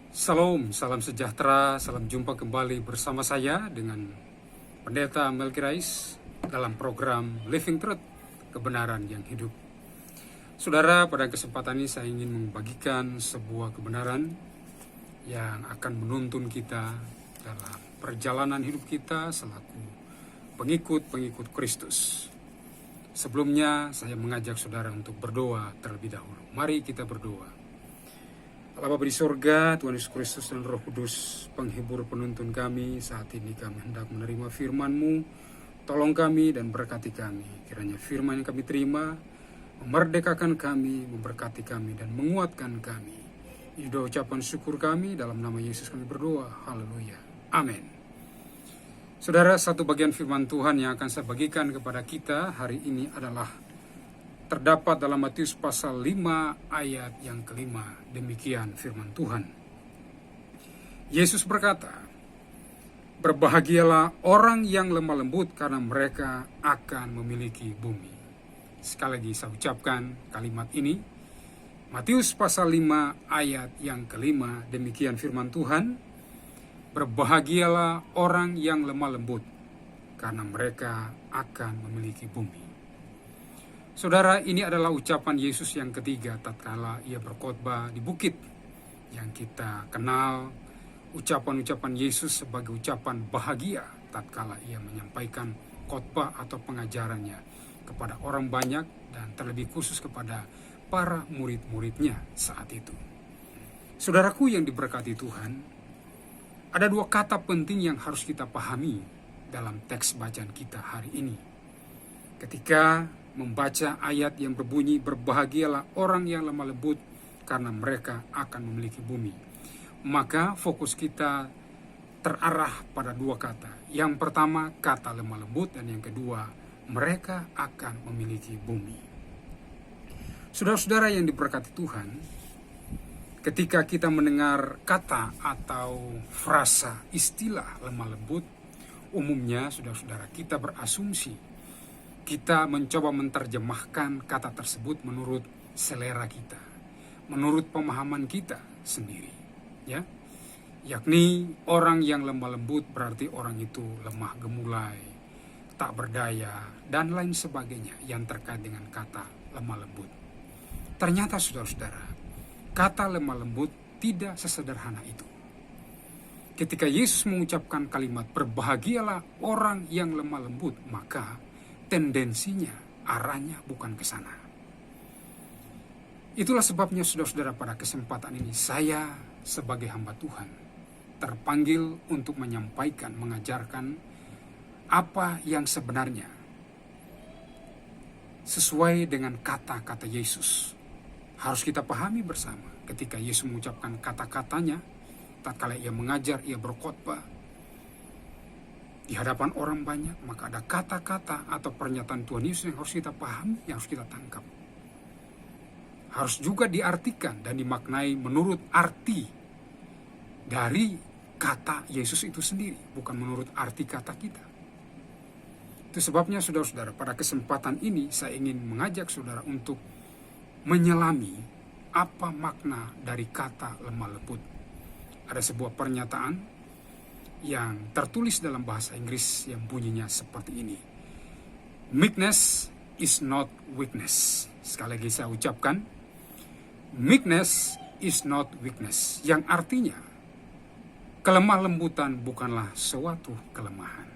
Salam, salam sejahtera, salam jumpa kembali bersama saya dengan Pendeta Melki Rais dalam program Living Truth, Kebenaran yang Hidup. Saudara, pada kesempatan ini saya ingin membagikan sebuah kebenaran yang akan menuntun kita dalam perjalanan hidup kita selaku pengikut-pengikut Kristus. Sebelumnya, saya mengajak saudara untuk berdoa terlebih dahulu. Mari kita berdoa. Allah Bapa di sorga, Tuhan Yesus Kristus dan Roh Kudus, penghibur penuntun kami, saat ini kami hendak menerima firman-Mu. Tolong kami dan berkati kami. Kiranya firman yang kami terima memerdekakan kami, memberkati kami, dan menguatkan kami. Ini doa ucapan syukur kami, dalam nama Yesus kami berdoa. Haleluya. Amin. Saudara, satu bagian firman Tuhan yang akan saya bagikan kepada kita hari ini adalah terdapat dalam Matius pasal 5 ayat yang kelima. Demikian firman Tuhan. Yesus berkata, "Berbahagialah orang yang lemah lembut karena mereka akan memiliki bumi." Sekali lagi saya ucapkan kalimat ini. Matius pasal 5 ayat yang kelima. Demikian firman Tuhan. "Berbahagialah orang yang lemah lembut karena mereka akan memiliki bumi." Saudara, ini adalah ucapan Yesus yang ketiga tatkala ia berkhotbah di bukit. Yang kita kenal ucapan-ucapan Yesus sebagai ucapan bahagia tatkala ia menyampaikan khotbah atau pengajarannya kepada orang banyak dan terlebih khusus kepada para murid-muridnya saat itu. Saudaraku yang diberkati Tuhan, ada dua kata penting yang harus kita pahami dalam teks bacaan kita hari ini. Ketika membaca ayat yang berbunyi, "Berbahagialah orang yang lemah lembut karena mereka akan memiliki bumi." Maka fokus kita terarah pada dua kata. Yang pertama, kata lemah lembut, dan yang kedua, mereka akan memiliki bumi. Saudara-saudara yang diberkati Tuhan, ketika kita mendengar kata atau frasa istilah lemah lembut, umumnya saudara-saudara kita berasumsi, kita mencoba menerjemahkan kata tersebut menurut selera kita, menurut pemahaman kita sendiri, ya. Yakni orang yang lemah lembut berarti orang itu lemah gemulai, tak berdaya, dan lain sebagainya yang terkait dengan kata lemah lembut. Ternyata saudara-saudara, kata lemah lembut tidak sesederhana itu. Ketika Yesus mengucapkan kalimat "berbahagialah orang yang lemah lembut", maka tendensinya, arahnya bukan ke sana. Itulah sebabnya saudara-saudara, pada kesempatan ini saya sebagai hamba Tuhan terpanggil untuk menyampaikan, mengajarkan apa yang sebenarnya sesuai dengan kata-kata Yesus. Harus kita pahami bersama ketika Yesus mengucapkan kata-katanya tatkala ia mengajar, ia berkhotbah di hadapan orang banyak, maka ada kata-kata atau pernyataan Tuhan Yesus yang harus kita pahami, yang harus kita tangkap. Harus juga diartikan dan dimaknai menurut arti dari kata Yesus itu sendiri, bukan menurut arti kata kita. Itu sebabnya saudara-saudara, pada kesempatan ini saya ingin mengajak saudara untuk menyelami apa makna dari kata lemah lembut. Ada sebuah pernyataan yang tertulis dalam bahasa Inggris yang bunyinya seperti ini. Meekness is not weakness. Sekali lagi saya ucapkan, meekness is not weakness. Yang artinya, kelemah lembutan bukanlah suatu kelemahan.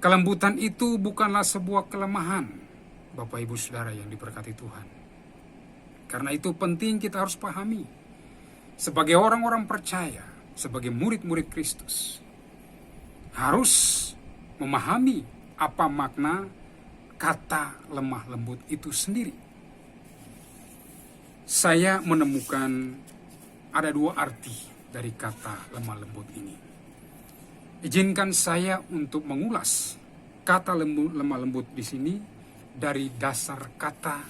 Kelembutan itu bukanlah sebuah kelemahan, Bapak Ibu Saudara yang diberkati Tuhan. Karena itu penting kita harus pahami, sebagai orang-orang percaya, sebagai murid-murid Kristus, harus memahami apa makna kata lemah lembut itu sendiri. Saya menemukan ada dua arti dari kata lemah lembut ini. Izinkan saya untuk mengulas kata lemah lembut di sini dari dasar kata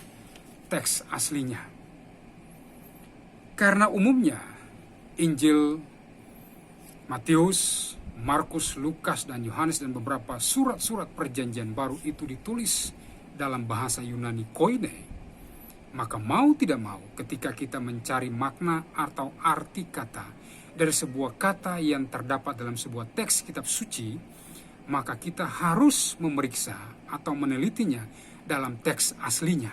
teks aslinya. Karena umumnya Injil Matius, Markus, Lukas, dan Yohanes dan beberapa surat-surat perjanjian baru itu ditulis dalam bahasa Yunani koine, Maka mau tidak mau, ketika kita mencari makna atau arti kata dari sebuah kata yang terdapat dalam sebuah teks kitab suci, maka kita harus memeriksa atau menelitinya dalam teks aslinya.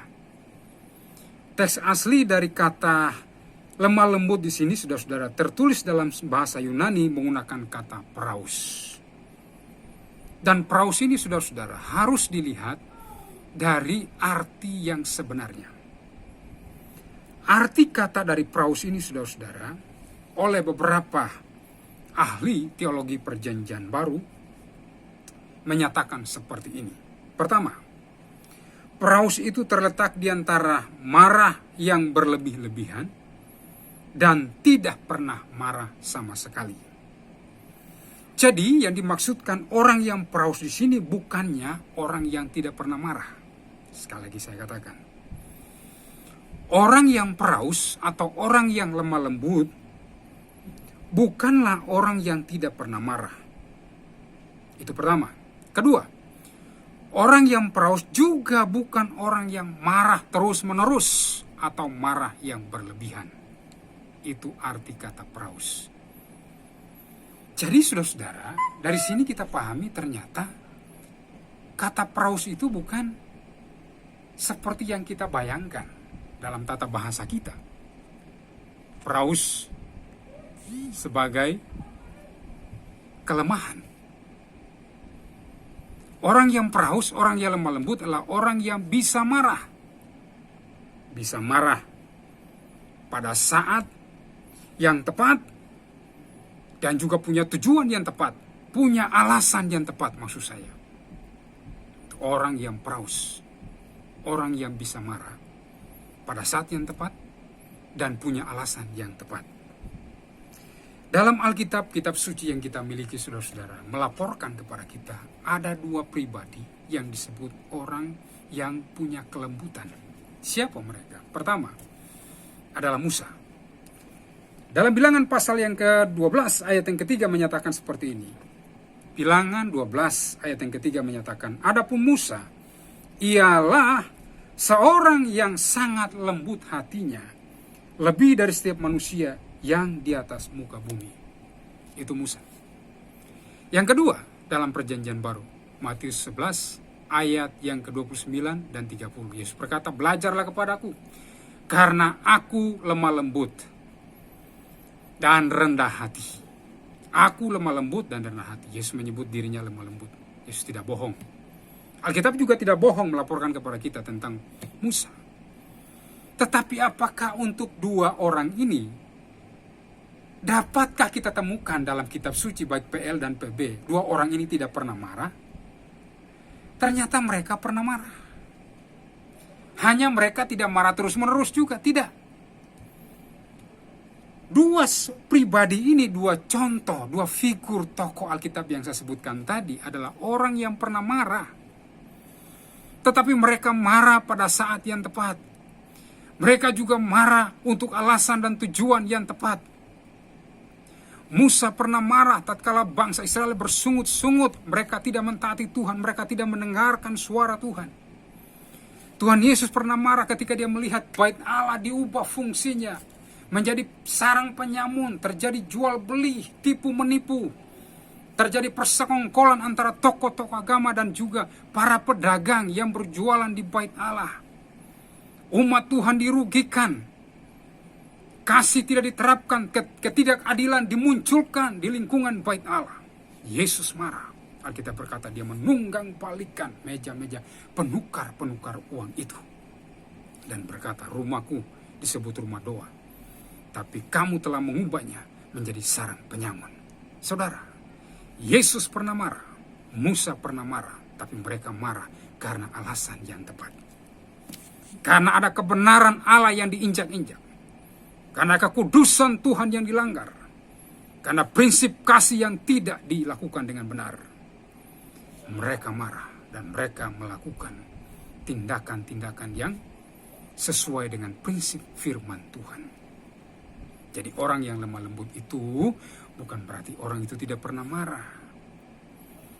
Teks asli dari kata lemah lembut di sini, saudara-saudara, tertulis dalam bahasa Yunani menggunakan kata praus. Dan praus ini, saudara-saudara, harus dilihat dari arti yang sebenarnya. Arti kata dari praus ini, saudara-saudara, oleh beberapa ahli teologi perjanjian baru menyatakan seperti ini. Pertama, praus itu terletak di antara marah yang berlebih-lebihan dan tidak pernah marah sama sekali. Jadi yang dimaksudkan orang yang praus di sini bukannya orang yang tidak pernah marah. Sekali lagi saya katakan, orang yang praus atau orang yang lemah lembut bukanlah orang yang tidak pernah marah. Itu pertama. Kedua, orang yang praus juga bukan orang yang marah terus-menerus atau marah yang berlebihan. Itu arti kata praus. Jadi saudara-saudara, dari sini kita pahami ternyata kata praus itu bukan seperti yang kita bayangkan dalam tata bahasa kita. Praus sebagai kelemahan. Orang yang praus, orang yang lemah lembut adalah orang yang bisa marah. Bisa marah pada saat yang tepat dan juga punya tujuan yang tepat, punya alasan yang tepat maksud saya. Orang yang praus, orang yang bisa marah pada saat yang tepat dan punya alasan yang tepat. Dalam Alkitab, kitab suci yang kita miliki, saudara-saudara, melaporkan kepada kita ada dua pribadi yang disebut orang yang punya kelembutan. Siapa mereka? Pertama adalah Musa. Dalam Bilangan pasal yang ke-12 ayat yang ketiga menyatakan seperti ini. Bilangan 12 ayat yang ketiga menyatakan, adapun Musa ialah seorang yang sangat lembut hatinya, lebih dari setiap manusia yang di atas muka bumi. Itu Musa. Yang kedua, dalam perjanjian baru, Matius 11 ayat yang ke-29 dan 30. Yesus berkata, belajarlah kepadaku, karena aku lemah lembut dan rendah hati. Aku lemah lembut dan rendah hati. Yesus menyebut dirinya lemah lembut. Yesus tidak bohong. Alkitab juga tidak bohong melaporkan kepada kita tentang Musa. Tetapi apakah untuk dua orang ini dapatkah kita temukan dalam kitab suci baik PL dan PB, dua orang ini tidak pernah marah? Ternyata mereka pernah marah. Hanya mereka tidak marah terus-menerus juga, tidak. Dua pribadi ini, dua contoh, dua figur tokoh Alkitab yang saya sebutkan tadi adalah orang yang pernah marah. Tetapi mereka marah pada saat yang tepat. Mereka juga marah untuk alasan dan tujuan yang tepat. Musa pernah marah tatkala bangsa Israel bersungut-sungut. Mereka tidak mentaati Tuhan, mereka tidak mendengarkan suara Tuhan. Tuhan Yesus pernah marah ketika dia melihat bait Allah diubah fungsinya menjadi sarang penyamun, terjadi jual beli, tipu menipu, terjadi persekongkolan antara tokoh-tokoh agama dan juga para pedagang yang berjualan di bait Allah. Umat Tuhan dirugikan, kasih tidak diterapkan, ketidakadilan dimunculkan di lingkungan bait Allah. Yesus marah. Alkitab berkata dia menunggang balikan meja-meja penukar-penukar uang itu dan berkata, rumahku disebut rumah doa, tapi kamu telah mengubahnya menjadi sarang penyamun. Saudara, Yesus pernah marah, Musa pernah marah, tapi mereka marah karena alasan yang tepat. Karena ada kebenaran Allah yang diinjak-injak, karena kekudusan Tuhan yang dilanggar, karena prinsip kasih yang tidak dilakukan dengan benar. Mereka marah dan mereka melakukan tindakan-tindakan yang sesuai dengan prinsip firman Tuhan. Jadi orang yang lemah lembut itu bukan berarti orang itu tidak pernah marah.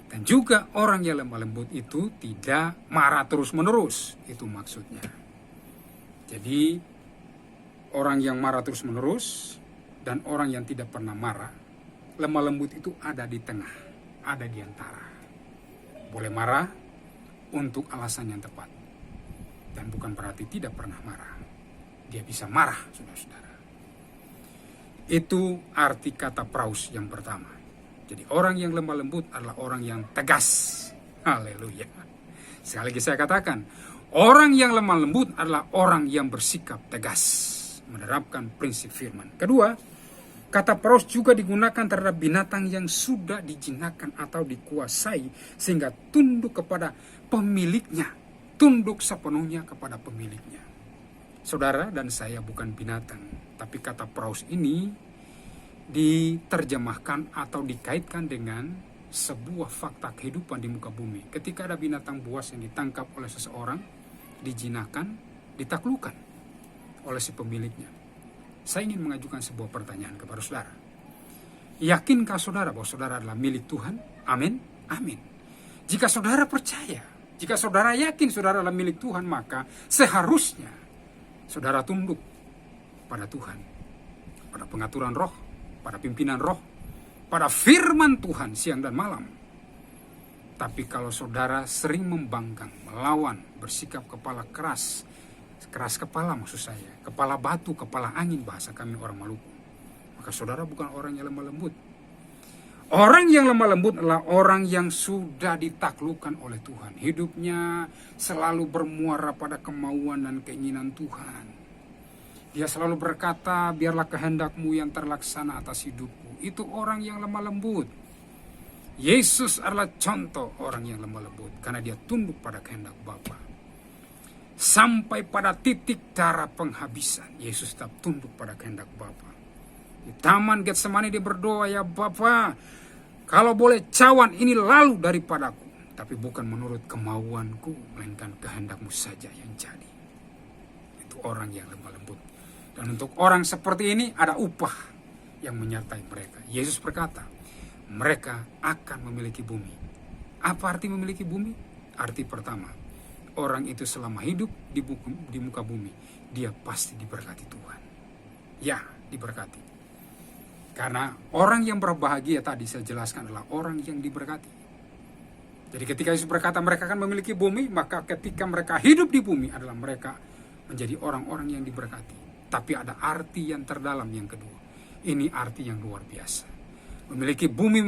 Dan juga orang yang lemah lembut itu tidak marah terus-menerus. Itu maksudnya. Jadi orang yang marah terus-menerus dan orang yang tidak pernah marah, lemah lembut itu ada di tengah, ada di antara. Boleh marah untuk alasan yang tepat. Dan bukan berarti tidak pernah marah. Dia bisa marah, saudara-saudara. Itu arti kata praus yang pertama. Jadi orang yang lemah lembut adalah orang yang tegas. Haleluya. Sekali lagi saya katakan, orang yang lemah lembut adalah orang yang bersikap tegas, menerapkan prinsip firman. Kedua, kata praus juga digunakan terhadap binatang yang sudah dijinakkan atau dikuasai sehingga tunduk kepada pemiliknya, tunduk sepenuhnya kepada pemiliknya. Saudara dan saya bukan binatang, tapi kata praus ini diterjemahkan atau dikaitkan dengan sebuah fakta kehidupan di muka bumi. Ketika ada binatang buas yang ditangkap oleh seseorang, dijinakkan, ditaklukkan oleh si pemiliknya. Saya ingin mengajukan sebuah pertanyaan kepada saudara. Yakinkah saudara bahwa saudara adalah milik Tuhan? Amin? Amin. Jika saudara percaya, jika saudara yakin saudara adalah milik Tuhan, maka seharusnya saudara tunduk pada Tuhan, pada pengaturan roh, pada pimpinan roh, pada firman Tuhan siang dan malam. Tapi kalau saudara sering membangkang, melawan, bersikap kepala keras kepala maksud saya, kepala batu, kepala angin bahasa kami orang Maluku, maka saudara bukan orang yang lemah lembut. Orang yang lemah lembut adalah orang yang sudah ditaklukkan oleh Tuhan. Hidupnya selalu bermuara pada kemauan dan keinginan Tuhan. Dia selalu berkata, biarlah kehendakmu yang terlaksana atas hidupku. Itu orang yang lemah lembut. Yesus adalah contoh orang yang lemah lembut karena dia tunduk pada kehendak Bapa. Sampai pada titik darah penghabisan, Yesus tetap tunduk pada kehendak Bapa. Di taman Getsemani dia berdoa, ya Bapa, kalau boleh cawan ini lalu daripadaku, tapi bukan menurut kemauanku, melainkan kehendakmu saja yang jadi. Itu orang yang lemah lembut. Dan untuk orang seperti ini ada upah yang menyertai mereka. Yesus berkata, mereka akan memiliki bumi. Apa arti memiliki bumi? Arti pertama, orang itu selama hidup di muka bumi, dia pasti diberkati Tuhan. Ya, diberkati. Karena orang yang berbahagia tadi saya jelaskan adalah orang yang diberkati. Jadi ketika Yesus berkata mereka akan memiliki bumi, maka ketika mereka hidup di bumi adalah mereka menjadi orang-orang yang diberkati. Tapi ada arti yang terdalam yang kedua. Ini arti yang luar biasa. Memiliki bumi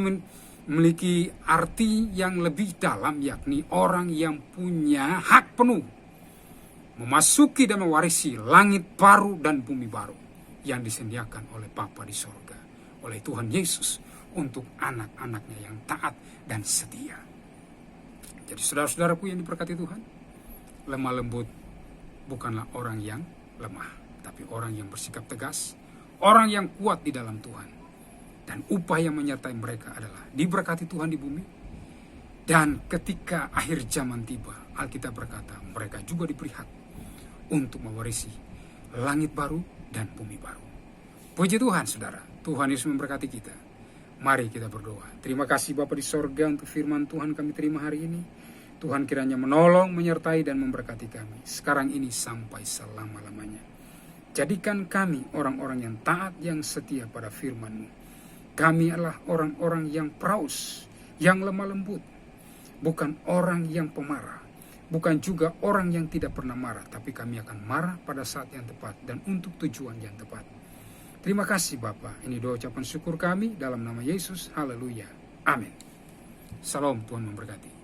memiliki arti yang lebih dalam, yakni orang yang punya hak penuh memasuki dan mewarisi langit baru dan bumi baru yang disediakan oleh Bapa di sorga, oleh Tuhan Yesus untuk anak-anaknya yang taat dan setia. Jadi saudara-saudaraku yang diberkati Tuhan, lemah lembut bukanlah orang yang lemah, tapi orang yang bersikap tegas, orang yang kuat di dalam Tuhan. Dan upah yang menyertai mereka adalah diberkati Tuhan di bumi. Dan ketika akhir zaman tiba, Alkitab berkata mereka juga diberi hak untuk mewarisi langit baru dan bumi baru. Puji Tuhan saudara, Tuhan Yesus memberkati kita. Mari kita berdoa. Terima kasih Bapa di sorga untuk firman Tuhan kami terima hari ini. Tuhan kiranya menolong, menyertai dan memberkati kami sekarang ini sampai selama-lamanya. Jadikan kami orang-orang yang taat, yang setia pada firman-Mu. Kami adalah orang-orang yang praus, yang lemah lembut. Bukan orang yang pemarah. Bukan juga orang yang tidak pernah marah. Tapi kami akan marah pada saat yang tepat dan untuk tujuan yang tepat. Terima kasih Bapa. Ini doa ucapan syukur kami dalam nama Yesus. Haleluya. Amin. Salam, Tuhan memberkati.